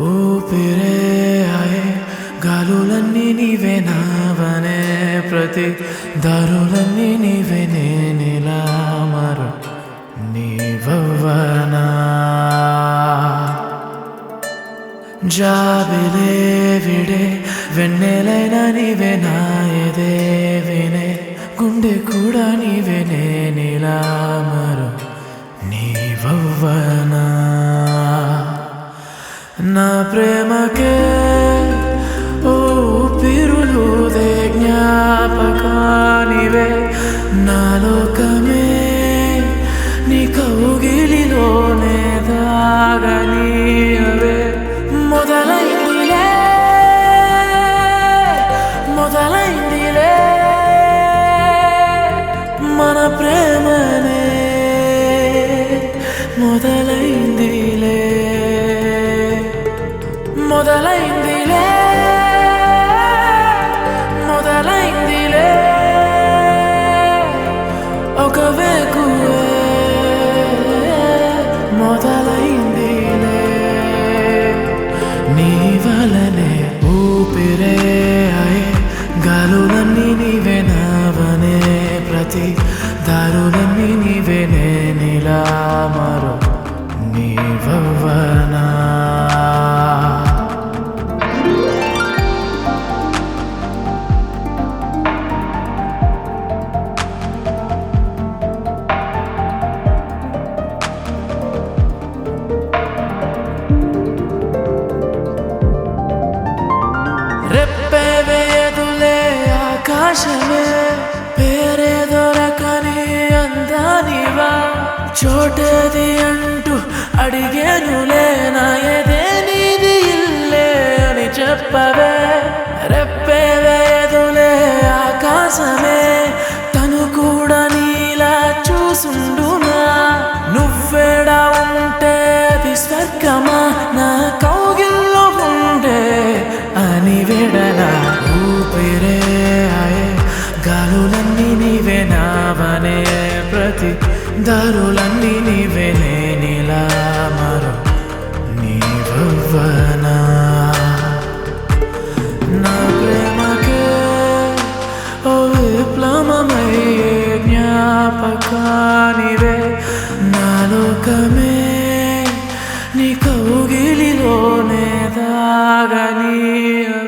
ఊపిరే ఆయే గాలులన్నీ నీవే నావనే ప్రతి దారులన్నీ నీవే నేనిలా మరు నీవవ్వనా జాబిలే విడే వెన్నెలైన నీవే నా ఎదే వినే గుండె కూడా నీవే నేనిలా మరు నీవవ్వనా నా ప్రేమకే ఊపిరులుదే జ్ఞాపకానివే నా లోకమే నీ కౌగిలిలోనే దాగనీయవే మొదలైందిలే మన ప్రేమనే మొదలైందిలే ఒక వేకువే మొదలైందిలే నీ వలనే ఊపిరే అయే గాలులన్నీ నీవే నావనే ప్రతి దారులన్నీ నీవే నేనిలా మరో నీవవ్వనా రెప్పే వేయదులే ఆకాశమే పేరే దొరకని అందానివా చోటేది అంటూ అడిగేనులే నా ఎదే నీది ఇల్లే అని చెప్పవే రెప్పే వేయదులే ఆకాశమే తను కూడా నీలా చూసుండునా నువ్వేడా ఉంటే అది స్వర్గమా నా కౌగిల్లో ఉండే అని విడలా ఊపిరే ఆయే గాలులన్నీ నీవే నావనే ప్రతి దారులన్నీ నీవే నేనిలా మరో నీవవ్వనా నా ప్రేమకే ఓ విప్లవమయ్యే జ్ఞాపకానివే నా లోకమే నీ కౌగిలిలోనే దాగనీయవే